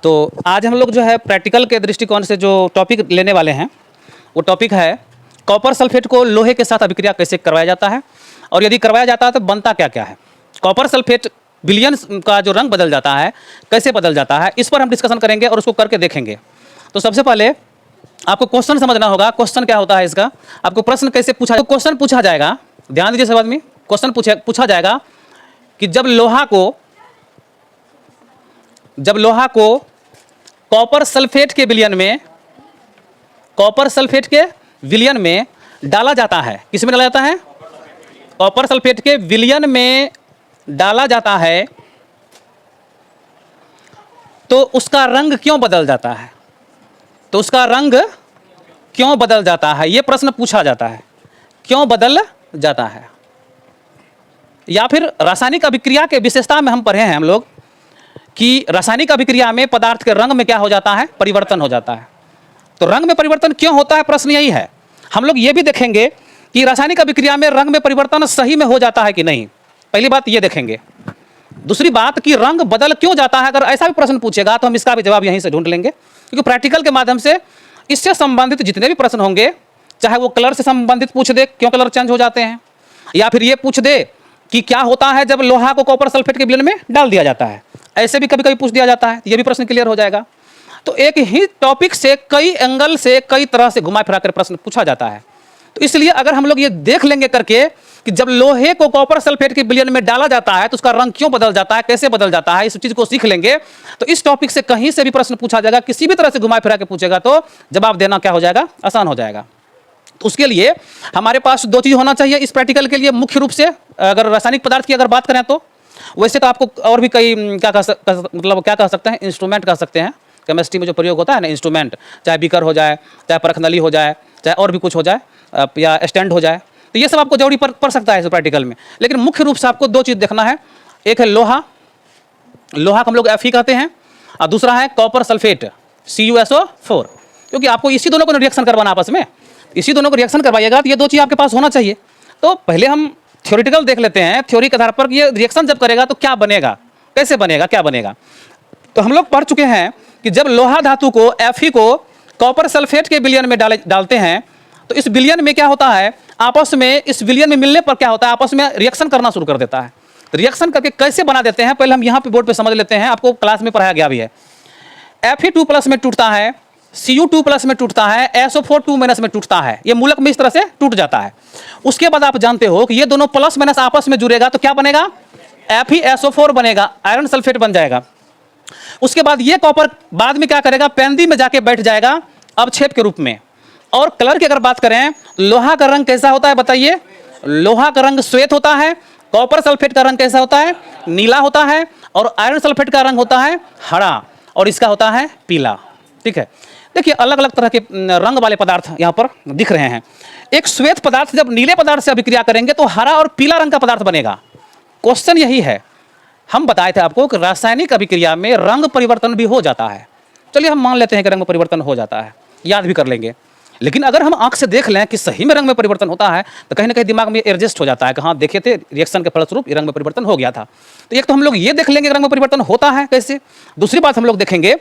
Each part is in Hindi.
तो आज हम लोग जो है प्रैक्टिकल के दृष्टिकोण से जो टॉपिक लेने वाले हैं वो टॉपिक है कॉपर सल्फेट को लोहे के साथ अभिक्रिया कैसे करवाया जाता है और यदि करवाया जाता है तो बनता क्या क्या है। कॉपर सल्फेट विलयन का जो रंग बदल जाता है कैसे बदल जाता है, इस पर हम डिस्कशन करेंगे और उसको करके देखेंगे। तो सबसे पहले आपको क्वेश्चन समझना होगा। क्वेश्चन क्या होता है इसका, आपको प्रश्न कैसे पूछा, तो क्वेश्चन पूछा जाएगा, ध्यान दीजिए सब आदमी। क्वेश्चन पूछा जाएगा कि जब लोहा को कॉपर सल्फेट के विलयन में डाला जाता है, किस में डाला जाता है, कॉपर सल्फेट के विलयन में डाला जाता है, तो उसका रंग क्यों बदल जाता है, तो उसका रंग क्यों बदल जाता है, यह प्रश्न पूछा जाता है। क्यों बदल जाता है, या फिर रासायनिक अभिक्रिया के विशेषता में हम पढ़े हैं हम लोग कि रासायनिक अभिक्रिया में पदार्थ के रंग में क्या हो जाता है, परिवर्तन हो जाता है। तो रंग में परिवर्तन क्यों होता है, प्रश्न यही है। हम लोग ये भी देखेंगे कि रासायनिक अभिक्रिया में रंग में परिवर्तन सही में हो जाता है कि नहीं, पहली बात ये देखेंगे। दूसरी बात कि रंग बदल क्यों जाता है, अगर ऐसा भी प्रश्न पूछेगा तो हम इसका भी जवाब यहीं से ढूंढ लेंगे, क्योंकि प्रैक्टिकल के माध्यम से इससे संबंधित जितने भी प्रश्न होंगे, चाहे वो कलर से संबंधित पूछ दे क्यों कलर चेंज हो जाते हैं, या फिर ये पूछ दे कि क्या होता है जब लोहा को कॉपर सल्फेट के विलयन में डाल दिया जाता है, ऐसे भी कभी कभी पूछ दिया जाता है, ये भी प्रश्न क्लियर हो जाएगा। तो एक ही टॉपिक से कई एंगल से कई तरह से घुमा फिरा कर प्रश्न पूछा जाता है। तो इसलिए अगर हम लोग ये देख लेंगे करके कि जब लोहे को कॉपर सल्फेट के विलयन में डाला जाता है तो उसका रंग क्यों बदल जाता है, कैसे बदल जाता है, इस चीज को सीख लेंगे तो इस टॉपिक से कहीं से भी प्रश्न पूछा जाएगा, किसी भी तरह से घुमा फिरा के पूछेगा तो जवाब देना क्या हो जाएगा, आसान हो जाएगा। तो उसके लिए हमारे पास दो चीज होना चाहिए इस प्रैक्टिकल के लिए मुख्य रूप से। अगर रासायनिक पदार्थ की अगर बात करें तो वैसे तो आपको और भी कई क्या कह सकते हैं, इंस्ट्रूमेंट कह सकते हैं। केमिस्ट्री में जो प्रयोग होता है ना, इंस्ट्रूमेंट, चाहे बीकर हो जाए, चाहे परख नली हो जाए, चाहे और भी कुछ हो जाए, या स्टैंड हो जाए, तो ये सब आपको जरूरी पड़ सकता है इस प्रैक्टिकल में। लेकिन मुख्य रूप से आपको दो चीज़ देखना है, एक है लोहा को हम लोग Fe कहते हैं, और दूसरा है कॉपर सल्फेट CuSO4, क्योंकि आपको इसी दोनों को रिएक्शन करवाना आपस में, इसी दोनों को रिएक्शन करवाइएगा तो ये दो चीज़ आपके पास होना चाहिए। तो पहले हम थ्योरेटिकल देख लेते हैं, थ्योरी के आधार पर ये रिएक्शन जब करेगा तो क्या बनेगा, कैसे बनेगा, क्या बनेगा। तो हम लोग पढ़ चुके हैं कि जब लोहा धातु को Fe को कॉपर सल्फेट के विलयन में डालते हैं तो इस विलयन में क्या होता है, आपस में इस विलयन में मिलने पर क्या होता है, आपस में रिएक्शन करना शुरू कर देता है। तो रिएक्शन करके कैसे बना देते हैं, पहले हम यहाँ पे बोर्ड पे समझ लेते हैं, आपको क्लास में पढ़ाया गया भी है। Fe2+ में टूटता है, Cu2+ में टूटता है, SO4 2- में टूटता है, ये मूलक में इस तरह से टूट जाता है। उसके बाद आप जानते हो कि ये दोनों प्लस माइनस आपस में जुड़ेगा तो क्या बनेगा, FeSO4 बनेगा, आयरन सल्फेट बन जाएगा। उसके बाद ये कॉपर बाद में क्या करेगा, पेंदी में जाके बैठ जाएगा अवक्षेप के रूप में। और कलर की अगर बात करें, लोहा का रंग कैसा होता है बताइए, लोहा का रंग श्वेत होता है, कॉपर सल्फेट का रंग कैसा होता है, नीला होता है, और आयरन सल्फेट का रंग होता है हरा, और इसका होता है पीला। ठीक है, देखिए अलग अलग तरह के रंग वाले पदार्थ यहाँ पर दिख रहे हैं। एक श्वेत पदार्थ जब नीले पदार्थ से अभिक्रिया करेंगे तो हरा और पीला रंग का पदार्थ बनेगा। क्वेश्चन यही है, हम बताए थे आपको कि रासायनिक अभिक्रिया में रंग परिवर्तन भी हो जाता है। चलिए हम मान लेते हैं कि रंग में परिवर्तन हो जाता है, याद भी कर लेंगे। लेकिन अगर हम आंख से देख लें कि सही में रंग में परिवर्तन होता है तो कहीं ना कहीं दिमाग में एडजस्ट हो जाता है कि हाँ देखे थे, रिएक्शन के फलस्वरूप रंग में परिवर्तन हो गया था। तो एक तो हम लोग ये देख लेंगे कि रंग में परिवर्तन होता है कैसे। दूसरी बात हम लोग देखेंगे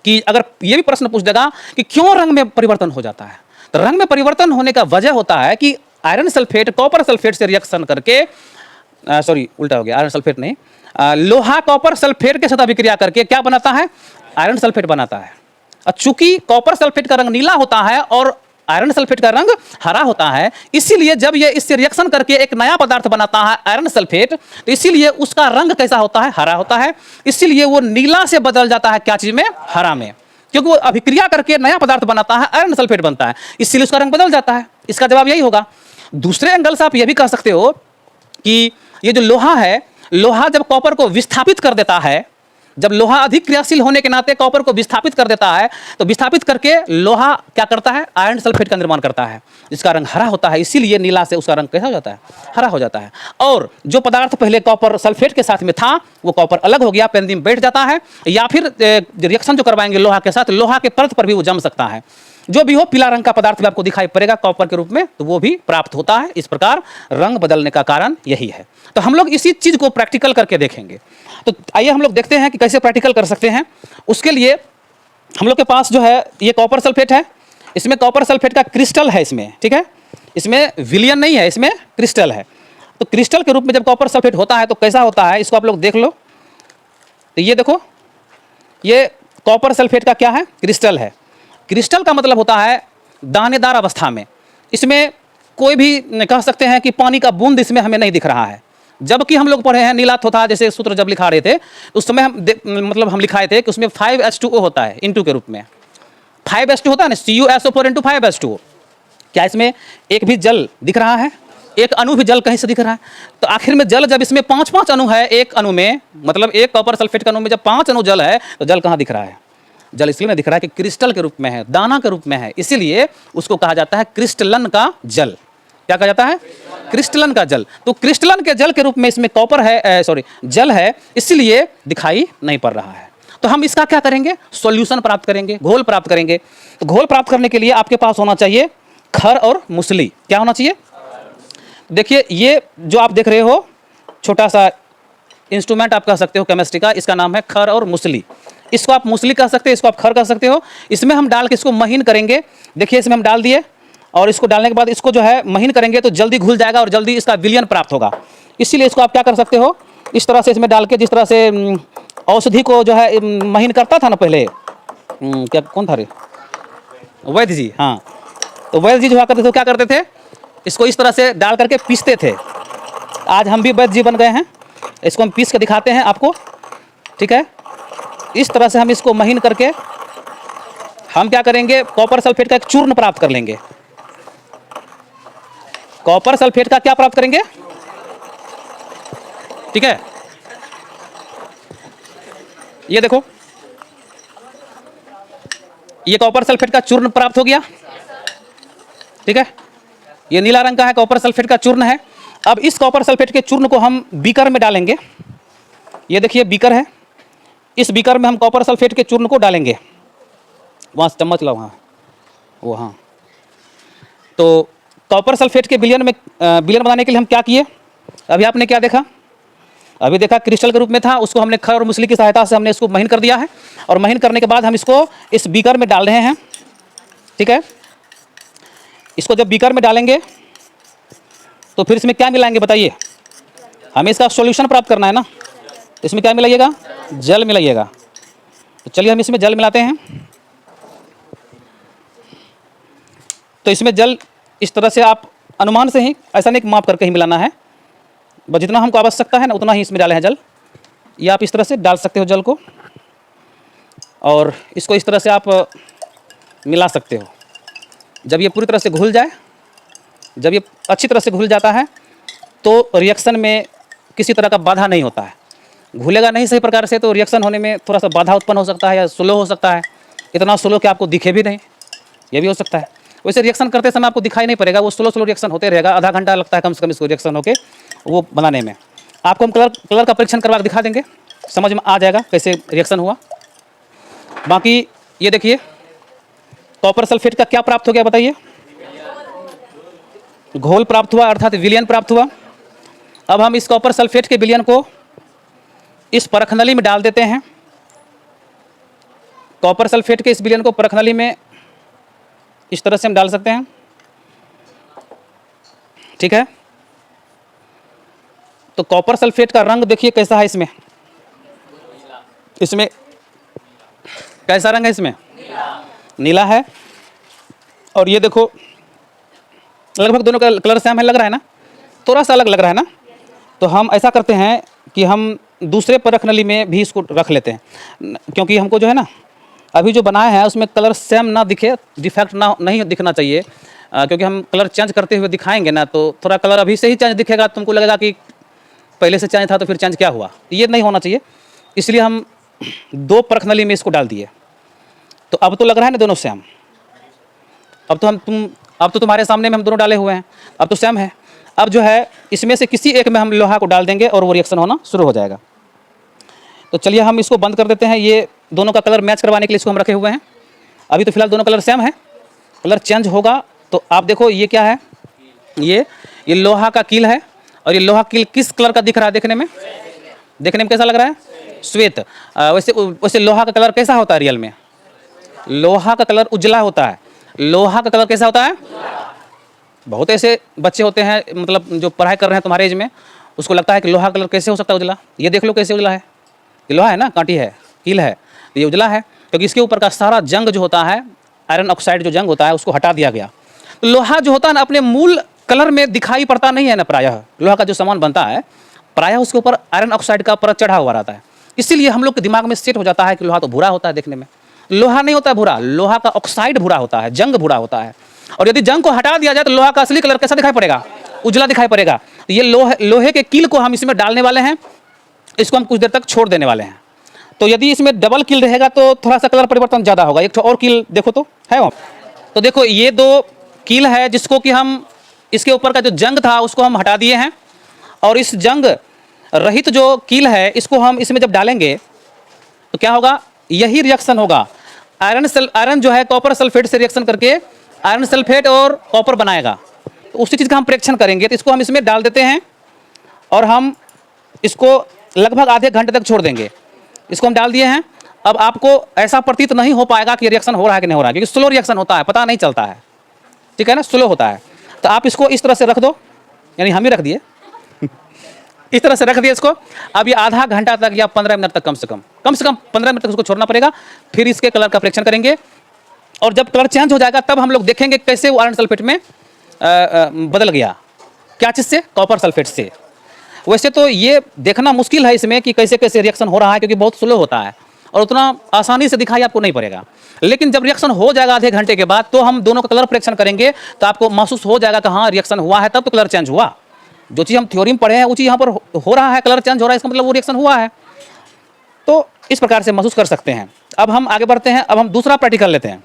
कि अगर ये भी प्रश्न पूछ देगा कि क्यों रंग में परिवर्तन हो जाता है, तो रंग में परिवर्तन होने का वजह होता है कि आयरन सल्फेट कॉपर सल्फेट से रिएक्शन करके, उल्टा हो गया, आयरन सल्फेट नहीं, लोहा कॉपर सल्फेट के साथ अभिक्रिया करके क्या बनाता है, आयरन सल्फेट बनाता है। चूंकि कॉपर सल्फेट का रंग नीला होता है और आयरन सल्फेट का रंग हरा होता है, इसीलिए जब ये इससे रिएक्शन करके एक नया पदार्थ बनाता है आयरन सल्फेट, तो इसीलिए उसका रंग कैसा होता है, हरा होता है। इसीलिए वो नीला से बदल जाता है क्या चीज में, हरा में, क्योंकि वो अभिक्रिया करके नया पदार्थ बनाता है, आयरन सल्फेट बनता है, इसीलिए उसका रंग बदल जाता है। इसका जवाब यही होगा। दूसरे एंगल से आप ये भी कह सकते हो कि ये जो लोहा है, लोहा जब कॉपर को विस्थापित कर देता है, जब लोहा अधिक क्रियाशील होने के नाते कॉपर को विस्थापित कर देता है, तो विस्थापित करके लोहा क्या करता है, आयरन सल्फेट का निर्माण करता है, जिसका रंग हरा होता है। इसीलिए नीला से उसका रंग कैसा हो जाता है, हरा हो जाता है। और जो पदार्थ पहले कॉपर सल्फेट के साथ में था वो कॉपर अलग हो गया, पेंदी में बैठ जाता है, या फिर रिएक्शन जो करवाएंगे लोहा के साथ, लोहा के परत पर भी वो जम सकता है। जो भी हो पीला रंग का पदार्थ भी आपको दिखाई पड़ेगा कॉपर के रूप में, तो वो भी प्राप्त होता है। इस प्रकार रंग बदलने का कारण यही है। तो हम लोग इसी चीज को प्रैक्टिकल करके देखेंगे। तो आइए हम लोग देखते हैं कि कैसे प्रैक्टिकल कर सकते हैं। उसके लिए हम लोग के पास जो है ये कॉपर सल्फेट है, इसमें कॉपर सल्फेट का क्रिस्टल है इसमें, ठीक है, इसमें विलियन नहीं है, इसमें क्रिस्टल है। तो क्रिस्टल के रूप में जब कॉपर सल्फेट होता है तो कैसा होता है, इसको आप लोग देख लो। तो ये देखो, ये कॉपर सल्फेट का क्या है, क्रिस्टल है। क्रिस्टल का मतलब होता है दानेदार अवस्था में, इसमें कोई भी कह सकते हैं कि पानी का बूंद इसमें हमें नहीं दिख रहा है। जबकि हम लोग पढ़े हैं नीलाथोथा जैसे सूत्र जब लिखा रहे थे उस समय हम लिखाए थे कि उसमें 5H2O होता है इनटू के रूप में। 5H2 होता है ना, CuSO4 × 5H2O। क्या इसमें एक भी जल दिख रहा है, एक अणु भी जल कहीं से दिख रहा है? तो आखिर में जल जब इसमें 5-5 अणु है एक अणु में, मतलब एक कॉपर सल्फेट के अणु में जब 5 अणु जल है तो जल कहाँ दिख रहा है? जल इसलिए नहीं दिख रहा है कि क्रिस्टल के रूप में है, दाना के रूप में है, इसीलिए उसको कहा जाता है क्रिस्टलन का जल। क्या कहा जाता है? क्रिस्टलन का जल। तो क्रिस्टलन के जल के रूप में इसमें कॉपर है, जल है, इसलिए दिखाई नहीं पड़ रहा है। तो हम इसका क्या करेंगे, सॉल्यूशन प्राप्त करेंगे, घोल प्राप्त करेंगे। तो घोल प्राप्त करने के लिए आपके पास होना चाहिए खर और मुसली। क्या होना चाहिए? देखिए, ये जो आप देख रहे हो छोटा सा इंस्ट्रूमेंट आप कह सकते हो केमिस्ट्री का, इसका नाम है खर और मुसली। इसको आप मुसली कह सकते हो, इसको आप खर कह सकते हो। इसमें हम डाल के इसको महीन करेंगे। देखिए, इसमें हम डाल दिए और इसको डालने के बाद इसको जो है महीन करेंगे तो जल्दी घुल जाएगा और जल्दी इसका विलयन प्राप्त होगा। इसीलिए इसको आप क्या कर सकते हो, इस तरह से इसमें डाल के, जिस तरह से औषधि को जो है महीन करता था ना पहले, क्या कौन था रे, वैद्य जी, हाँ, तो वैद्य जी जो हुआ करते थे क्या करते थे, इसको इस तरह से डाल करके पीसते थे। आज हम भी वैद्य जी बन गए हैं, इसको हम पीस के दिखाते हैं आपको, ठीक है। इस तरह से हम इसको महीन करके हम क्या करेंगे, कॉपर सल्फेट का एक चूर्ण प्राप्त कर लेंगे। कॉपर सल्फेट का क्या प्राप्त करेंगे, ठीक है। ये देखो, ये कॉपर सल्फेट का चूर्ण प्राप्त हो गया, ठीक है। ये नीला रंग का है, कॉपर सल्फेट का चूर्ण है। अब इस कॉपर सल्फेट के चूर्ण को हम बीकर में डालेंगे। ये देखिए बीकर है, इस बीकर में हम कॉपर सल्फेट के चूर्ण को डालेंगे। वहाँ चम्मच लाओ, हाँ वो, हाँ। तो कॉपर सल्फेट के विलयन बनाने के लिए हम क्या किए, अभी आपने क्या देखा, अभी देखा क्रिस्टल के रूप में था, उसको हमने खर और मुसली की सहायता से हमने इसको महीन कर दिया है। और महीन करने के बाद हम इसको इस बीकर में डाल रहे हैं, ठीक है। इसको जब बीकर में डालेंगे तो फिर इसमें क्या मिलाएंगे बताइए, हमें इसका सॉल्यूशन प्राप्त करना है ना। इसमें क्या मिलाइएगा, जल मिलाइएगा। तो चलिए हम इसमें जल मिलाते हैं। तो इसमें जल इस तरह से आप अनुमान से ही, ऐसा नहीं माप करके ही मिलाना है, बस जितना हमको आवश्यकता है ना उतना ही इसमें डाले हैं जल। ये आप इस तरह से डाल सकते हो जल को, और इसको इस तरह से आप मिला सकते हो। जब ये पूरी तरह से घुल जाए, जब ये अच्छी तरह से घुल जाता है तो रिएक्शन में किसी तरह का बाधा नहीं होता है। घुलेगा नहीं सही प्रकार से तो रिएक्शन होने में थोड़ा सा बाधा उत्पन्न हो सकता है या स्लो हो सकता है, इतना स्लो कि आपको दिखे भी नहीं, ये भी हो सकता है। वैसे रिएक्शन करते समय आपको दिखाई नहीं पड़ेगा, वो स्लो रिएक्शन होते रहेगा, आधा घंटा लगता है कम से कम इसको रिएक्शन होके वो बनाने में। आपको हम कलर का परीक्षण करवा दिखा देंगे, समझ में आ जाएगा कैसे रिएक्शन हुआ। बाकी ये देखिए कॉपर सल्फेट का क्या प्राप्त हो गया बताइए, घोल प्राप्त हुआ, अर्थात विलयन प्राप्त हुआ। अब हम इस कॉपर सल्फेट के विलयन को इस परखनली में डाल देते हैं। कॉपर सल्फेट के इस विलयन को परखनली में इस तरह से हम डाल सकते हैं, ठीक है। तो कॉपर सल्फेट का रंग देखिए कैसा है, इसमें कैसा रंग है, इसमें नीला है। और ये देखो लगभग दोनों का कलर सेम है, लग रहा है ना, थोड़ा सा अलग लग रहा है ना। तो हम ऐसा करते हैं कि हम दूसरे परखनली में भी इसको रख लेते हैं, क्योंकि हमको जो है ना अभी जो बनाए हैं उसमें कलर सेम ना दिखे, डिफेक्ट ना नहीं दिखना चाहिए, क्योंकि हम कलर चेंज करते हुए दिखाएंगे ना तो थोड़ा कलर अभी से ही चेंज दिखेगा, तुमको लगेगा कि पहले से चेंज था तो फिर चेंज क्या हुआ, ये नहीं होना चाहिए। इसलिए हम दो परखनली में इसको डाल दिए। तो अब तो लग रहा है ना दोनों सेम, अब तो तुम्हारे सामने में हम दोनों डाले हुए हैं, अब तो सेम है। अब जो है इसमें से किसी एक में हम लोहा को डाल देंगे और वो रिएक्शन होना शुरू हो जाएगा। तो चलिए हम इसको बंद कर देते हैं। ये दोनों का कलर मैच करवाने के लिए इसको हम रखे हुए हैं। अभी तो फिलहाल दोनों कलर सेम है, कलर चेंज होगा तो आप देखो ये क्या है, ये लोहा का कील है, और ये लोहा कील किस कलर का दिख रहा है देखने में? देखने में कैसा लग रहा है? श्वेत। वैसे वैसे लोहा का कलर कैसा होता है रियल में? लोहा का कलर उजला होता है। लोहा का कलर कैसा होता है? बहुत ऐसे बच्चे होते हैं, मतलब जो पढ़ाई कर रहे हैं तुम्हारे एज में, उसको लगता है कि लोहा कलर कैसे हो सकता है उजला। ये देख लो कैसे उजला है, ये लोहा है ना, कांटी है, कील है, ये उजला है क्योंकि इसके ऊपर का सारा जंग जो होता है, आयरन ऑक्साइड जो जंग होता है, उसको हटा दिया गया। तो लोहा जो होता है ना, अपने मूल कलर में दिखाई पड़ता नहीं है ना, प्रायः लोहा का जो सामान बनता है प्रायः उसके ऊपर आयरन ऑक्साइड का परत चढ़ा हुआ रहता है। इसीलिए हम लोग के दिमाग में सेट हो जाता है कि लोहा तो भूरा होता है देखने में। लोहा नहीं होता है भूरा, लोहा का ऑक्साइड भूरा होता है, जंग भूरा होता है। और यदि जंग को हटा दिया जाए तो लोहा का असली कलर कैसा दिखाई पड़ेगा? उजला दिखाई पड़ेगा। तो ये लोहे के कील को हम इसमें डालने वाले हैं, इसको हम कुछ देर तक छोड़ देने वाले हैं। तो यदि इसमें डबल कील रहेगा तो थोड़ा सा कलर परिवर्तन ज़्यादा होगा। एक और कील देखो तो है वो, तो देखो ये 2 कील है जिसको कि हम, इसके ऊपर का जो जंग था उसको हम हटा दिए हैं, और इस जंग रहित जो कील है इसको हम इसमें जब डालेंगे तो क्या होगा? यही रिएक्शन होगा। आयरन जो है कॉपर सल्फेट से रिएक्शन करके आयरन सल्फेट और कॉपर बनाएगा। तो उसी चीज़ का हम परीक्षण करेंगे। तो इसको हम इसमें डाल देते हैं और हम इसको लगभग आधे घंटे तक छोड़ देंगे। इसको हम डाल दिए हैं। अब आपको ऐसा प्रतीत नहीं हो पाएगा कि रिएक्शन हो रहा है कि नहीं हो रहा है, क्योंकि स्लो रिएक्शन होता है, पता नहीं चलता है, ठीक है ना, स्लो होता है। तो आप इसको इस तरह से रख दो, यानी हम ही रख दिए इस तरह से रख दिए इसको। अब ये आधा घंटा तक या 15 मिनट तक कम से कम 15 मिनट तक उसको छोड़ना पड़ेगा। फिर इसके कलर का परीक्षण करेंगे, और जब कलर चेंज हो जाएगा तब हम लोग देखेंगे कैसे वो आयरन सल्फेट में बदल गया। क्या चीज़ से? कॉपर सल्फेट से। वैसे तो ये देखना मुश्किल है इसमें कि कैसे कैसे रिएक्शन हो रहा है, क्योंकि बहुत स्लो होता है और उतना आसानी से दिखाई आपको नहीं पड़ेगा। लेकिन जब रिएक्शन हो जाएगा आधे घंटे के बाद, तो हम दोनों का कलर परीक्षण करेंगे तो आपको महसूस हो जाएगा कि हाँ रिएक्शन हुआ है, तब तो कलर चेंज हुआ। जो चीज़ हम थ्योरी में पढ़े हैं वो चीज़ यहाँ पर हो रहा है, कलर चेंज हो रहा है, इसका मतलब वो रिएक्शन हुआ है। तो इस प्रकार से महसूस कर सकते हैं। अब हम आगे बढ़ते हैं, अब हम दूसरा प्रैक्टिकल लेते हैं।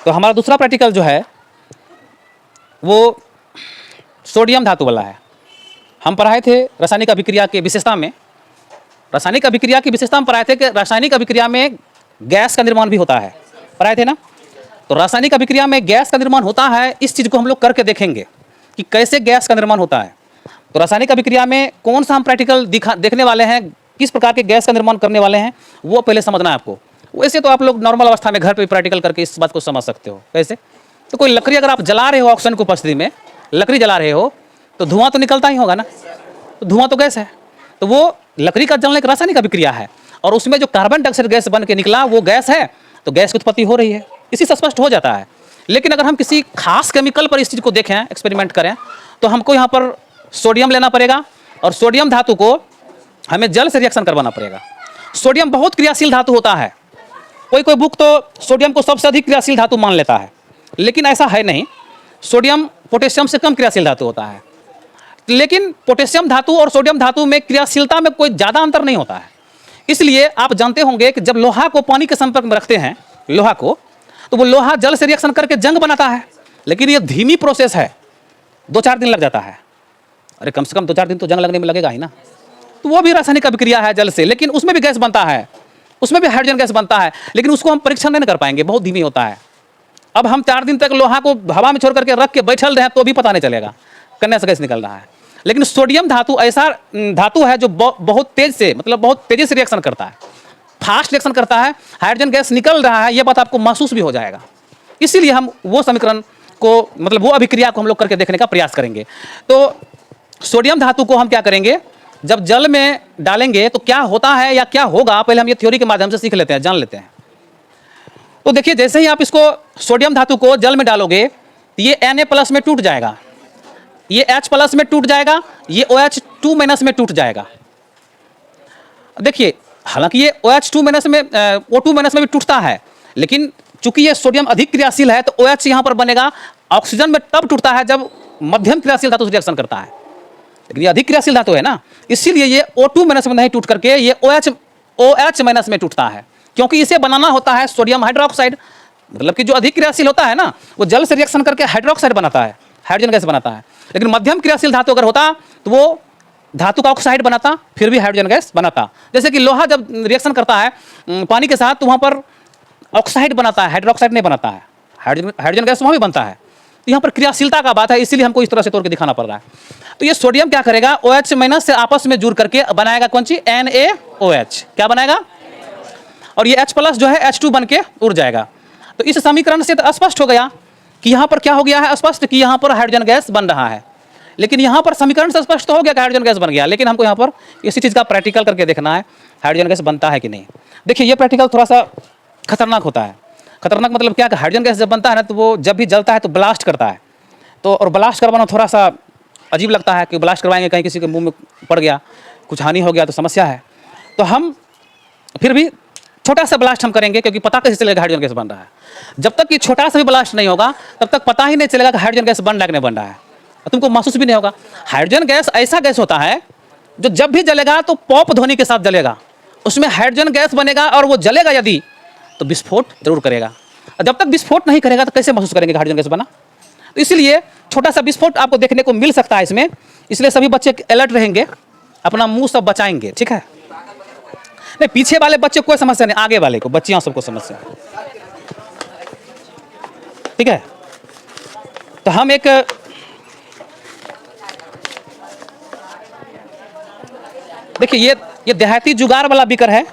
तो हमारा दूसरा प्रैक्टिकल जो है वो सोडियम धातु वाला है। हम पढ़ाए थे रासायनिक अभिक्रिया के विशेषता में, रासायनिक अभिक्रिया की विशेषता में पढ़ाए थे कि रासायनिक अभिक्रिया में गैस का निर्माण भी होता है, पढ़ाए थे ना। तो रासायनिक अभिक्रिया में गैस का निर्माण होता है, इस चीज़ को हम लोग करके देखेंगे कि कैसे गैस का निर्माण होता है। तो रासायनिक अभिक्रिया में कौन सा हम प्रैक्टिकल देखने वाले हैं, किस प्रकार के गैस का निर्माण करने वाले हैं, वो पहले समझना है आपको। वैसे तो आप लोग नॉर्मल अवस्था में घर पे प्रैक्टिकल करके इस बात को समझ सकते हो। कैसे? तो कोई लकड़ी अगर आप जला रहे हो, ऑक्सीजन की उपस्थिति में लकड़ी जला रहे हो तो धुआं तो निकलता ही होगा ना, तो धुआं तो गैस है। तो वो लकड़ी का जलने एक रासायनिक अभिक्रिया है, और उसमें जो कार्बन डाइऑक्साइड गैस बन के निकला वो गैस है, तो गैस की उत्पत्ति हो रही है, इसी से स्पष्ट हो जाता है। लेकिन अगर हम किसी खास केमिकल पर इस चीज़ को देखें, एक्सपेरिमेंट करें, तो हमको यहाँ पर सोडियम लेना पड़ेगा, और सोडियम धातु को हमें जल से रिएक्शन करवाना पड़ेगा। सोडियम बहुत क्रियाशील धातु होता है। कोई कोई बुक तो सोडियम को सबसे अधिक क्रियाशील धातु मान लेता है, लेकिन ऐसा है नहीं। सोडियम पोटेशियम से कम क्रियाशील धातु होता है। लेकिन पोटेशियम धातु और सोडियम धातु में क्रियाशीलता में कोई ज़्यादा अंतर नहीं होता है। इसलिए आप जानते होंगे कि जब लोहा को पानी के संपर्क में रखते हैं, लोहा को, तो वो लोहा जल से रिएक्शन करके जंग बनाता है। लेकिन ये धीमी प्रोसेस है, 2-4 दिन लग जाता है। अरे कम से कम 2-4 दिन तो जंग लगने में लगेगा ही ना। तो वो भी रासायनिक अभिक्रिया है जल से, लेकिन उसमें भी गैस बनता है, उसमें भी हाइड्रोजन गैस बनता है, लेकिन उसको हम परीक्षण नहीं कर पाएंगे, बहुत धीमी होता है। अब हम 4 दिन तक लोहा को हवा में छोड़ करके रख के बैठल रहे तो भी पता नहीं चलेगा कन्या से गैस निकल रहा है। लेकिन सोडियम धातु ऐसा धातु है जो बहुत तेज से, मतलब बहुत तेजी से रिएक्शन करता है, फास्ट रिएक्शन करता है, हाइड्रोजन गैस निकल रहा है, ये बात आपको महसूस भी हो जाएगा। इसीलिए हम वो समीकरण को, मतलब वो अभिक्रिया को हम लोग करके देखने का प्रयास करेंगे। तो सोडियम धातु को हम क्या करेंगे, जब जल में डालेंगे तो क्या होता है या क्या होगा, पहले हम ये थ्योरी के माध्यम से सीख लेते हैं, जान लेते हैं। तो देखिए, जैसे ही आप इसको सोडियम धातु को जल में डालोगे, ये Na+ में टूट जाएगा, ये H+ में टूट जाएगा, ये OH2- में टूट जाएगा। देखिए, हालांकि ये OH2- में O2- में भी टूटता है, लेकिन चूंकि ये सोडियम अधिक क्रियाशील है तो OH यहाँ पर बनेगा। ऑक्सीजन में तब टूटता है जब मध्यम क्रियाशील धातु से रिएक्शन करता है, लेकिन ये अधिक क्रियाशील धातु है ना, इसीलिए ये O2- में नहीं टूट करके ये OH- में टूटता है, क्योंकि इसे बनाना होता है सोडियम हाइड्रोक्साइड। मतलब कि जो अधिक क्रियाशील होता है ना, वो जल से रिएक्शन करके हाइड्रोक्साइड बनाता है, हाइड्रोजन गैस बनाता है। लेकिन मध्यम क्रियाशील धातु अगर होता तो वो धातु का ऑक्साइड बनाता, फिर भी हाइड्रोजन गैस बनाता। जैसे कि लोहा जब रिएक्शन करता है पानी के साथ, तो वहाँ पर ऑक्साइड बनाता है, हाइड्रोक्साइड नहीं बनाता है, हाइड्रोजन हाइड्रोजन गैस वहाँ भी बनता है। तो यहाँ पर क्रियाशीलता का बात है, इसीलिए हमको इस तरह से तोड़ के दिखाना पड़ रहा है। तो ये सोडियम क्या करेगा, OH माइनस से आपस में जुड़ करके बनाएगा कौन सी, NaOH। क्या बनाएगा, और ये H प्लस जो है H2 बन के उड़ जाएगा। तो इस समीकरण से तो स्पष्ट हो गया कि यहाँ पर क्या हो गया है, स्पष्ट कि यहाँ पर हाइड्रोजन गैस बन रहा है। लेकिन यहाँ पर समीकरण से स्पष्ट हो गया कि हाइड्रोजन गैस बन गया, लेकिन हमको यहाँ पर इसी चीज़ का प्रैक्टिकल करके देखना है, हाइड्रोजन गैस बनता है कि नहीं। देखिए ये प्रैक्टिकल थोड़ा सा खतरनाक होता है। खतरनाक मतलब क्या कि हाइड्रोजन गैस जब बनता है ना, तो वो जब भी जलता है तो ब्लास्ट करता है। तो और ब्लास्ट करवाना थोड़ा सा अजीब लगता है कि ब्लास्ट करवाएंगे, कहीं किसी के मुंह में पड़ गया, कुछ हानि हो गया तो समस्या है। तो हम फिर भी छोटा सा ब्लास्ट हम करेंगे, क्योंकि पता कैसे चलेगा हाइड्रोजन गैस बन रहा है। जब तक कि छोटा सा भी ब्लास्ट नहीं होगा तब तक पता ही नहीं चलेगा कि हाइड्रोजन गैस बन रहा है कि नहीं बन रहा है, और तुमको महसूस भी नहीं होगा। हाइड्रोजन गैस ऐसा गैस होता है जो जब भी जलेगा तो पॉप ध्वनि के साथ जलेगा, उसमें हाइड्रोजन गैस बनेगा, और वो जलेगा यदि तो विस्फोट जरूर करेगा। और जब तक विस्फोट नहीं करेगा तो कैसे महसूस करेंगे हाइड्रोजन गैस बना। तो इसलिए छोटा सा विस्फोट आपको देखने को मिल सकता है इसमें, इसलिए सभी बच्चे अलर्ट रहेंगे, अपना मुंह सब बचाएंगे, ठीक है। नहीं, पीछे वाले बच्चे कोई समस्या नहीं, आगे वाले को, बच्चियां सबको समस्या, ठीक है। तो हम एक देखिए ये देहाती जुगाड़ वाला बीकर है,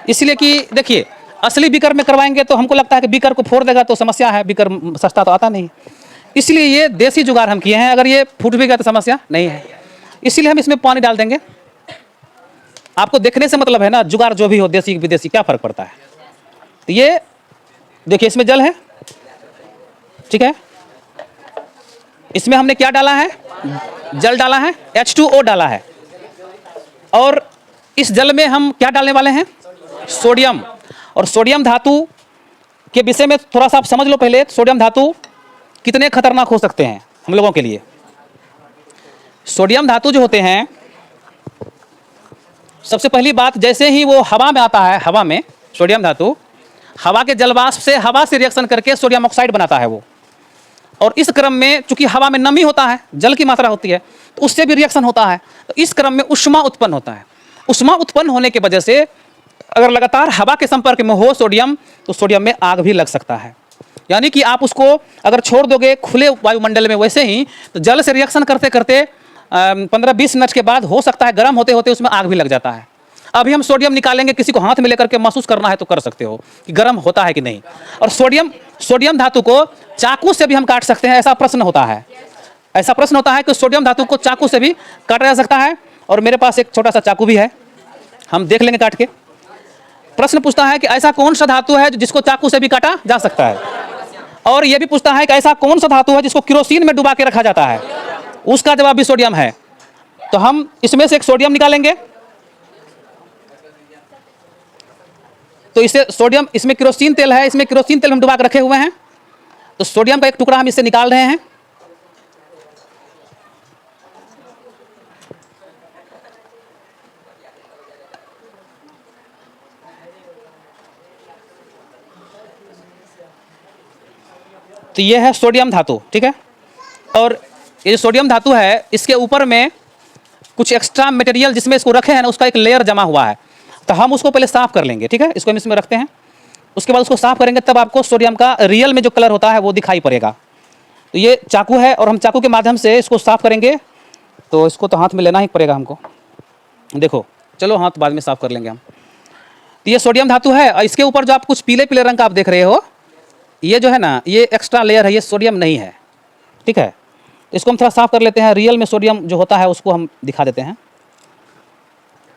इसलिए कि देखिए असली बीकर में करवाएंगे तो हमको लगता है कि बीकर को फोड़ देगा तो समस्या है, बीकर सस्ता तो आता नहीं, इसलिए ये देसी जुगाड़ हम किए हैं। अगर ये फूट भी गया तो समस्या नहीं है, इसीलिए हम इसमें पानी डाल देंगे। आपको देखने से मतलब है ना, जुगाड़ जो भी हो, देसी विदेशी क्या फर्क पड़ता है। तो ये देखिए इसमें जल है, ठीक है। इसमें हमने क्या डाला है, जल डाला है, H2O डाला है, और इस जल में हम क्या डालने वाले हैं, सोडियम। और सोडियम धातु के विषय में थोड़ा सा आप समझ लो पहले, सोडियम धातु कितने खतरनाक हो सकते हैं हम लोगों के लिए। सोडियम धातु जो होते हैं, सबसे पहली बात, जैसे ही वो हवा में आता है, हवा में सोडियम धातु हवा के जलवाष्प से, हवा से रिएक्शन करके सोडियम ऑक्साइड बनाता है वो। और इस क्रम में चूंकि हवा में नमी होता है, जल की मात्रा होती है, तो उससे भी रिएक्शन होता है। तो इस क्रम में उष्मा उत्पन्न होता है। उष्मा उत्पन्न होने की वजह से अगर लगातार हवा के संपर्क में हो सोडियम, तो सोडियम में आग भी लग सकता है। यानी कि आप उसको अगर छोड़ दोगे खुले वायुमंडल में वैसे ही, तो जल से रिएक्शन करते करते 15-20 मिनट के बाद हो सकता है गर्म होते होते उसमें आग भी लग जाता है। अभी हम सोडियम निकालेंगे, किसी को हाथ में लेकर के महसूस करना है तो कर सकते हो कि गर्म होता है कि नहीं। और सोडियम धातु को चाकू से भी हम काट सकते हैं, ऐसा प्रश्न होता है। ऐसा प्रश्न होता है कि सोडियम धातु को चाकू से भी काटा जा सकता है, और मेरे पास एक छोटा सा चाकू भी है, हम देख लेंगे काट के। प्रश्न पूछता है कि ऐसा कौन सा धातु है जिसको चाकू से भी काटा जा सकता है, और यह भी पूछता है कि ऐसा कौन सा धातु है जिसको केरोसिन में डुबा के रखा जाता है, उसका जवाब भी सोडियम है। तो हम इसमें से एक सोडियम निकालेंगे, तो इसे सोडियम, इसमें केरोसिन तेल है, इसमें केरोसिन तेल हम डुबा के रखे हुए हैं, तो सोडियम का एक टुकड़ा हम इससे निकाल रहे हैं। तो ये है सोडियम धातु, ठीक है। और ये सोडियम धातु है, इसके ऊपर में कुछ एक्स्ट्रा मटेरियल जिसमें इसको रखे हैं ना, उसका एक लेयर जमा हुआ है, तो हम उसको पहले साफ कर लेंगे, ठीक है। इसको हम इसमें रखते हैं, उसके बाद उसको साफ करेंगे, तब आपको सोडियम का रियल में जो कलर होता है वो दिखाई पड़ेगा। तो ये चाकू है, और हम चाकू के माध्यम से इसको साफ करेंगे। तो इसको तो हाथ में लेना ही पड़ेगा हमको, देखो, चलो हाथ बाद में साफ कर लेंगे हम। तो ये सोडियम धातु है, और इसके ऊपर जो आप कुछ पीले पीले रंग का आप देख रहे हो, ये जो है ना, ये एक्स्ट्रा लेयर है, ये सोडियम नहीं है, ठीक है। इसको हम थोड़ा साफ कर लेते हैं, रियल में सोडियम जो होता है उसको हम दिखा देते हैं।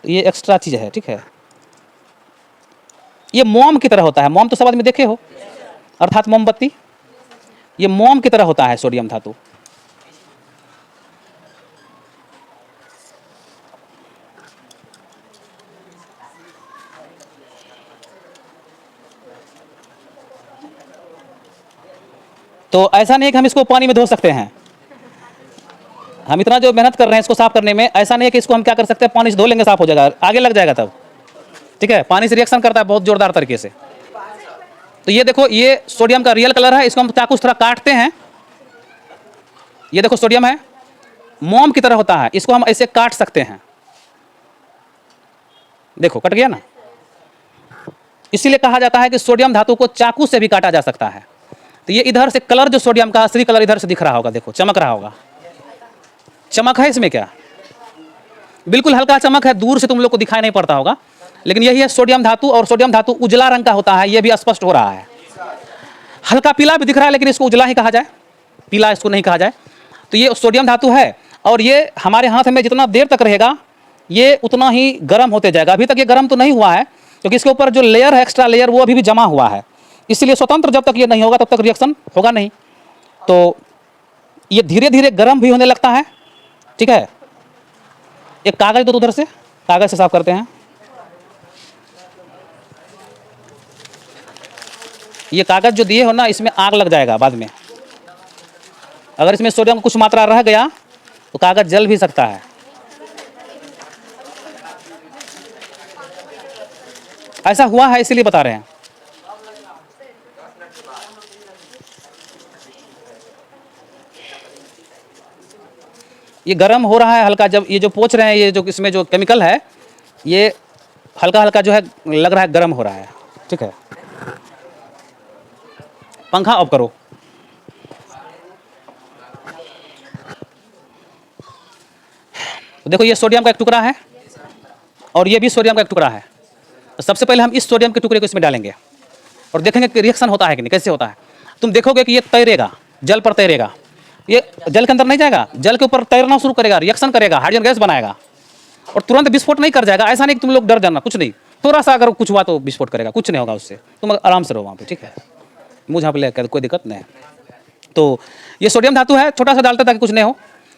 तो ये एक्स्ट्रा चीज़ है, ठीक है। ये मोम की तरह होता है, मोम तो सब आदमी देखे हो, अर्थात मोमबत्ती, ये मोम की तरह होता है सोडियम धातु। तो ऐसा नहीं है कि हम इसको पानी में धो सकते हैं, हम इतना जो मेहनत कर रहे हैं इसको साफ करने में, ऐसा नहीं है कि इसको हम क्या कर सकते हैं, पानी से धो लेंगे साफ हो जाएगा, आगे लग जाएगा तब, ठीक है। पानी से रिएक्शन करता है बहुत जोरदार तरीके से। तो ये देखो, ये सोडियम का रियल कलर है, इसको हम चाकू से थोड़ा काटते हैं, ये देखो सोडियम है, मोम की तरह होता है, इसको हम ऐसे काट सकते हैं, देखो कट गया ना। इसीलिए कहा जाता है कि सोडियम धातु को चाकू से भी काटा जा सकता है। तो ये इधर से कलर जो सोडियम का असली कलर इधर से दिख रहा होगा, देखो चमक रहा होगा। चमक है इसमें क्या? बिल्कुल हल्का चमक है, दूर से तुम लोग को दिखाई नहीं पड़ता होगा, लेकिन यही है सोडियम धातु। और सोडियम धातु उजला रंग का होता है, ये भी स्पष्ट हो रहा है। हल्का पीला भी दिख रहा है, लेकिन इसको उजला ही कहा जाए, पीला इसको नहीं कहा जाए। तो ये सोडियम धातु है, और ये हमारे हाथ में जितना देर तक रहेगा ये उतना ही गर्म होते जाएगा। अभी तक ये गर्म तो नहीं हुआ है, क्योंकि इसके ऊपर जो लेयर है, एक्स्ट्रा लेयर, वो अभी भी जमा हुआ है। इसलिए स्वतंत्र जब तक ये नहीं होगा तब तक रिएक्शन होगा नहीं। तो ये धीरे धीरे गर्म भी होने लगता है, ठीक है। एक कागज दो तो उधर से, कागज से साफ करते हैं। ये कागज जो दिए हो ना, इसमें आग लग जाएगा बाद में। अगर इसमें सोडियम कुछ मात्रा रह गया तो कागज जल भी सकता है। ऐसा हुआ है, इसीलिए बता रहे हैं। ये गर्म हो रहा है हल्का, जब ये जो पोंछ रहे हैं, ये जो इसमें जो केमिकल है, ये हल्का हल्का जो है लग रहा है गर्म हो रहा है, ठीक है। पंखा ऑफ करो। तो देखो ये सोडियम का एक टुकड़ा है और ये भी सोडियम का एक टुकड़ा है। तो सबसे पहले हम इस सोडियम के टुकड़े को इसमें डालेंगे और देखेंगे कि रिएक्शन होता है कि नहीं, कैसे होता है। तुम देखोगे कि ये तैरेगा, जल पर तैरेगा। ये जल के अंदर नहीं जाएगा, जल के ऊपर तैरना शुरू करेगा, रिएक्शन करेगा, हाइड्रोजन गैस बनाएगा और तुरंत विस्फोट नहीं कर जाएगा। ऐसा नहीं कि तुम लोग डर जाना, कुछ नहीं। थोड़ा सा अगर कुछ हुआ तो विस्फोट करेगा, कुछ नहीं होगा उससे। तुम आराम से रहो वहाँ पे, ठीक है। मुँह झाँप लेकर कोई दिक्कत नहीं है। तो ये सोडियम धातु है, छोटा सा डालते ताकि कुछ नहीं हो।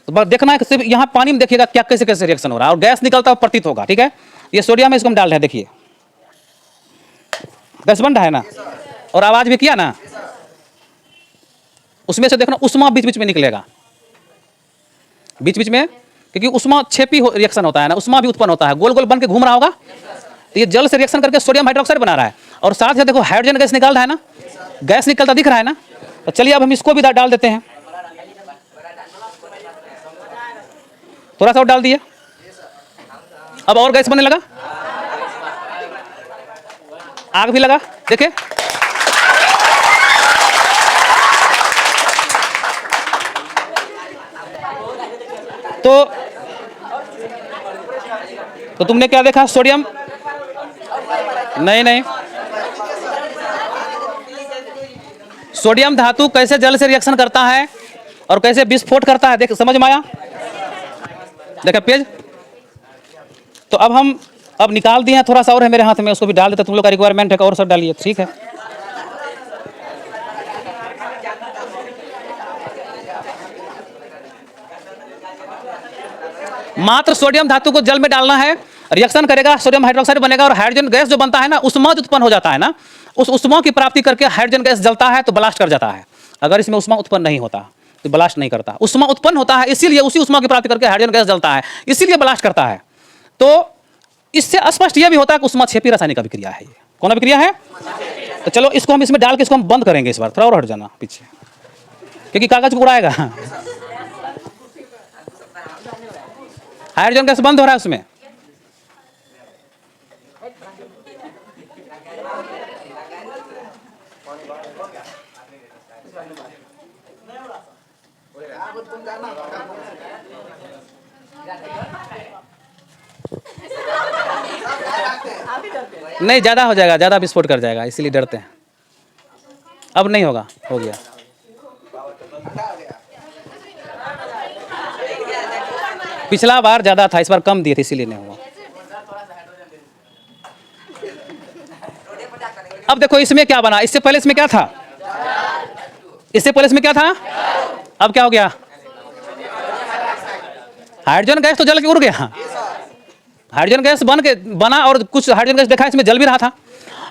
तो बस देखना है कि सिर्फ यहाँ पानी में देखिएगा क्या कैसे कैसे रिएक्शन हो रहा है, और गैस निकलता हुआ प्रतीत होगा, ठीक है। ये सोडियम है, इसको हम डाल रहे हैं, देखिए गैस बन रहा है ना, और आवाज भी किया ना। उसमें से देखना उष्मा बीच बीच में निकलेगा, बीच बीच में, क्योंकि उष्मा छेपी रिएक्शन होता है ना, उष्मा भी उत्पन्न होता है, गोल गोल बन के घूम रहा होगा। तो ये जल से रिएक्शन करके सोडियम हाइड्रोक्साइड बना रहा है, और साथ ही देखो हाइड्रोजन गैस निकाल रहा है ना, गैस निकलता दिख रहा है ना। तो चलिए अब हम इसको भी डाल देते हैं। थोड़ा सा और डाल दिए, अब और गैस बनने लगा, आग भी लगा, देखे। तो तुमने क्या देखा? सोडियम नहीं, सोडियम धातु कैसे जल से रिएक्शन करता है और कैसे विस्फोट करता है, देख समझ में आया? देखा पेज। तो अब हम निकाल दिए हैं, थोड़ा सा और है मेरे हाथ में, उसको भी डाल देते। तुम लोग का रिक्वायरमेंट है और सब डालिए, ठीक है। मात्र सोडियम धातु को जल में डालना है, रिएक्शन करेगा, सोडियम हाइड्रोक्साइड बनेगा और हाइड्रोजन गैस जो बनता है ना, उष्मा जो उत्पन्न हो जाता है ना, उस उष्मा की प्राप्ति करके हाइड्रोजन गैस जलता है तो ब्लास्ट कर जाता है। अगर इसमें उष्मा उत्पन्न नहीं होता तो ब्लास्ट नहीं करता। उष्मा उत्पन्न होता है, इसीलिए उसी उष्मा की प्राप्ति करके हाइड्रोजन गैस जलता है, इसीलिए ब्लास्ट करता है। तो इससे स्पष्ट यह भी होता है कि उष्मा छेपी रासायनिक अभिक्रिया है। ये कौन अभिक्रिया है? तो चलो इसको हम इसमें डाल के इसको हम बंद करेंगे। इस बार थोड़ा और हट जाना पीछे, क्योंकि कागज को उड़ाएगा। हाइड्रोजन गैस बंद हो रहा है उसमें। नहीं, ज्यादा हो जाएगा, ज्यादा विस्फोट कर जाएगा, इसीलिए डरते हैं। अब नहीं होगा, हो गया। पिछला बार ज्यादा था, इस बार कम दिए थे, इसीलिए नहीं हुआ। अब देखो इसमें क्या बना। इससे पहले इसमें क्या था? इससे पहले इसमें क्या था? अब क्या हो गया? हाइड्रोजन गैस तो जल के उड़ गया। हाइड्रोजन गैस बना और कुछ हाइड्रोजन गैस देखा इसमें जल भी रहा था,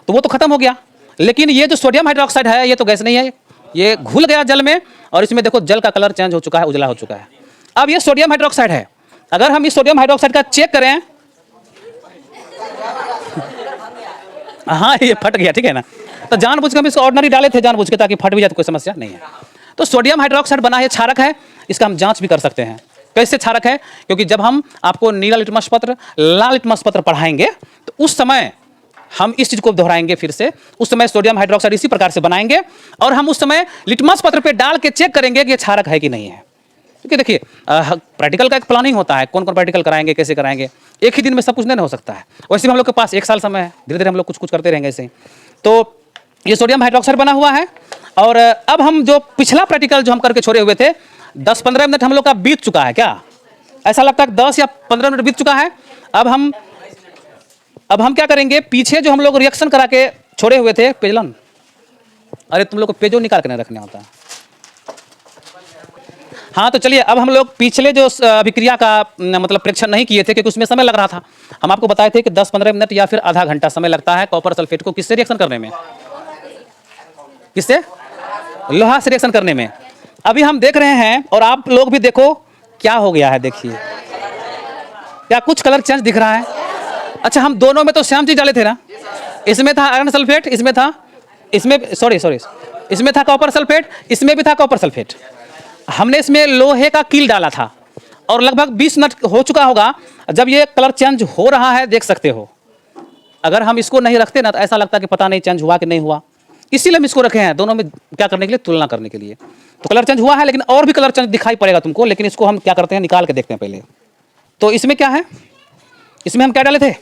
तो वो तो खत्म हो गया। लेकिन ये जो सोडियम हाइड्रोक्साइड है, ये तो गैस नहीं है, ये घुल गया जल में, और इसमें देखो जल का कलर चेंज हो चुका है, उजला हो चुका है। अब ये सोडियम हाइड्रोक्साइड है। अगर हम इस सोडियम हाइड्रोक्साइड का चेक करें, हाँ ये फट गया, ठीक है ना। तो जानबूझ के हम इसको ऑर्डिनरी डाले थे, जानबूझ के, ताकि फट भी जाए तो कोई समस्या नहीं है। तो सोडियम हाइड्रोक्साइड बना है, क्षारक है, इसका हम जांच भी कर सकते हैं। कैसे क्षारक है? क्योंकि जब हम आपको नीला लिटमस पत्र, लाल लिटमस पत्र पढ़ाएंगे तो उस समय हम इस चीज़ को दोहराएंगे फिर से। उस समय सोडियम हाइड्रोक्साइड इसी प्रकार से बनाएंगे और हम उस समय लिटमस पत्र पे डाल के चेक करेंगे कि ये क्षारक है कि नहीं है। क्योंकि देखिए प्रैक्टिकल का एक प्लानिंग होता है, कौन कौन प्रैक्टिकल कराएंगे, कैसे कराएंगे। एक ही दिन में सब कुछ नहीं हो सकता है। वैसे भी हम लोग के पास 1 साल समय है, धीरे धीरे हम लोग कुछ कुछ करते रहेंगे ऐसे ही। तो ये सोडियम हाइड्रोक्साइड बना हुआ है और अब हम जो पिछला प्रैक्टिकल जो हम करके छोड़े हुए थे 10-15 मिनट हम लोग का बीत चुका है। क्या ऐसा लगता है 10 या 15 मिनट बीत चुका है? अब हम क्या करेंगे, पीछे जो हम लोग रिएक्शन करा के छोड़े हुए थे पेजलन, अरे तुम लोग को पेजो निकाल के नहीं रखने होता है। हाँ तो चलिए, अब हम लोग पिछले जो अभिक्रिया का मतलब परीक्षण नहीं किए थे क्योंकि उसमें समय लग रहा था। हम आपको बताए थे कि 10-15 मिनट या फिर आधा घंटा समय लगता है कॉपर सल्फेट को किससे रिएक्शन करने में, किससे? लोहा से रिएक्शन करने में। अभी हम देख रहे हैं और आप लोग भी देखो क्या हो गया है। देखिए क्या कुछ कलर चेंज दिख रहा है? अच्छा, हम दोनों में तो सेम चीज डाले थे ना। इसमें था आयरन सल्फेट, इसमें था कॉपर सल्फेट, इसमें भी था कॉपर सल्फेट। हमने इसमें लोहे का कील डाला था और लगभग 20 मिनट हो चुका होगा जब ये कलर चेंज हो रहा है, देख सकते हो। अगर हम इसको नहीं रखते ना तो ऐसा लगता कि पता नहीं चेंज हुआ कि नहीं हुआ। इसीलिए हम इसको रखे हैं, दोनों में क्या करने के लिए, तुलना करने के लिए। तो कलर चेंज हुआ है, लेकिन और भी कलर चेंज दिखाई पड़ेगा तुमको, लेकिन इसको हम क्या करते हैं, निकाल के देखते हैं पहले। तो इसमें क्या है, इसमें हम क्या डाले थे,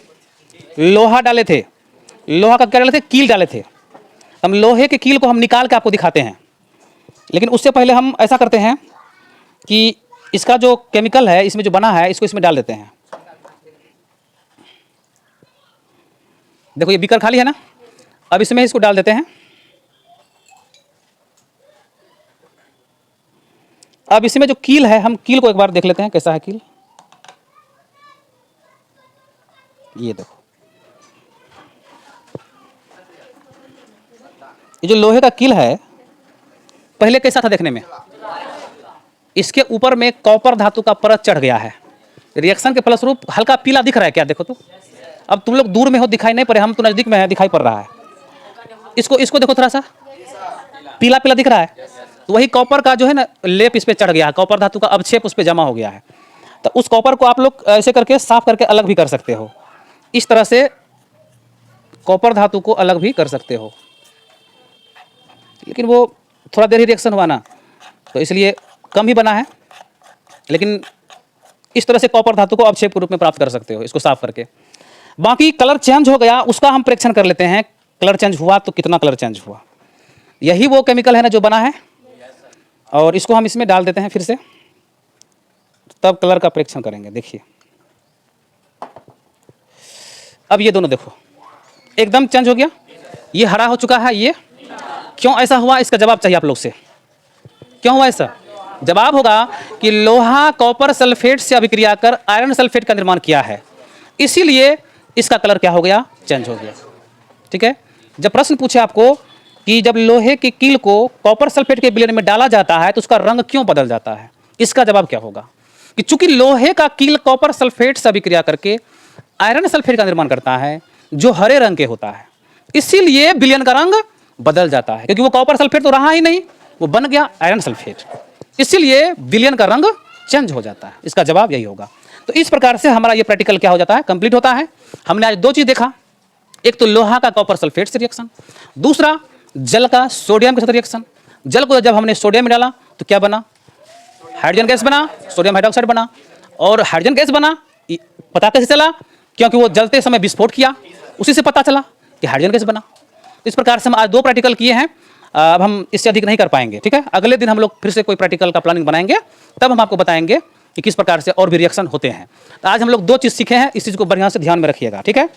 लोहा डाले थे। लोहा का क्या डाले थे, कील डाले थे। हम लोहे के कील को हम निकाल के आपको दिखाते हैं, लेकिन उससे पहले हम ऐसा करते हैं कि इसका जो केमिकल है इसमें जो बना है इसको इसमें डाल देते हैं। देखो ये बीकर खाली है ना, अब इसमें इसको डाल देते हैं। अब इसमें जो कील है, हम कील को एक बार देख लेते हैं कैसा है कील। ये देखो, ये जो लोहे का कील है पहले कैसा था देखने में, इसके ऊपर में कॉपर धातु का परत चढ़ गया है। रिएक्शन के फलस्वरूप हल्का पीला दिख रहा है क्या, देखो तो। अब तुम लोग दूर में हो दिखाई नहीं पड़े, हम तो नजदीक में है दिखाई पड़ रहा है। इसको देखो, थोड़ा सा पीला पीला दिख रहा है। तो वही कॉपर का जो है ना लेप इस पे चढ़ गया है, कॉपर धातु का अवक्षेप उस पे जमा हो गया है। तो उस कॉपर को आप लोग ऐसे करके साफ करके अलग भी कर सकते हो। इस तरह से कॉपर धातु को अलग भी कर सकते हो, लेकिन वो थोड़ा देर ही रिएक्शन हुआ ना, तो इसलिए कम ही बना है। लेकिन इस तरह से कॉपर धातु को अवक्षेप के रूप में प्राप्त कर सकते हो इसको साफ करके। बाकी कलर चेंज हो गया, उसका हम परीक्षण कर लेते हैं। कलर चेंज हुआ तो कितना कलर चेंज हुआ। यही वो केमिकल है ना जो बना है, और इसको हम इसमें डाल देते हैं फिर से, तब कलर का परीक्षण करेंगे। देखिए अब ये दोनों देखो एकदम चेंज हो गया, ये हरा हो चुका है। ये क्यों ऐसा हुआ, इसका जवाब चाहिए आप लोग से। क्यों हुआ ऐसा? जवाब होगा कि लोहा कॉपर सल्फेट से अभिक्रिया कर आयरन सल्फेट का निर्माण किया है, इसीलिए इसका कलर क्या हो गया, चेंज हो गया। ठीक है, जब प्रश्न पूछे आपको कि जब लोहे के कील को कॉपर सल्फेट के विलयन में डाला जाता है तो उसका रंग क्यों बदल जाता है, इसका जवाब क्या होगा कि चूंकि लोहे का कील कॉपर सल्फेट से अभिक्रिया करके आयरन सल्फेट का निर्माण करता है जो हरे रंग के होता है, इसीलिए विलयन का रंग बदल जाता है। क्योंकि वो कॉपर सल्फेट तो रहा ही नहीं, वो बन गया आयरन सल्फेट, इसीलिए विलयन का रंग चेंज हो जाता है। इसका जवाब यही होगा। तो इस प्रकार से हमारा ये प्रैक्टिकल क्या हो जाता है, कंप्लीट होता है। हमने आज 2 चीज देखा, एक तो लोहा का कॉपर सल्फेट से रिएक्शन, दूसरा जल का सोडियम के साथ रिएक्शन। जल को जब हमने सोडियम में डाला तो क्या बना, हाइड्रोजन गैस बना, सोडियम हाइड्रोक्साइड बना। और हाइड्रोजन गैस बना पता कैसे चला, क्योंकि वो जलते समय विस्फोट किया, उसी से पता चला कि हाइड्रोजन गैस बना। इस प्रकार से हम आज 2 प्रैक्टिकल किए हैं। अब हम इससे अधिक नहीं कर पाएंगे। ठीक है, अगले दिन हम लोग फिर से कोई प्रैक्टिकल का प्लानिंग बनाएंगे, तब हम आपको बताएंगे कि किस प्रकार से और भी रिएक्शन होते हैं। तो आज हम लोग 2 चीज़ सीखे हैं, इस चीज़ को बढ़िया से ध्यान में रखिएगा। ठीक है।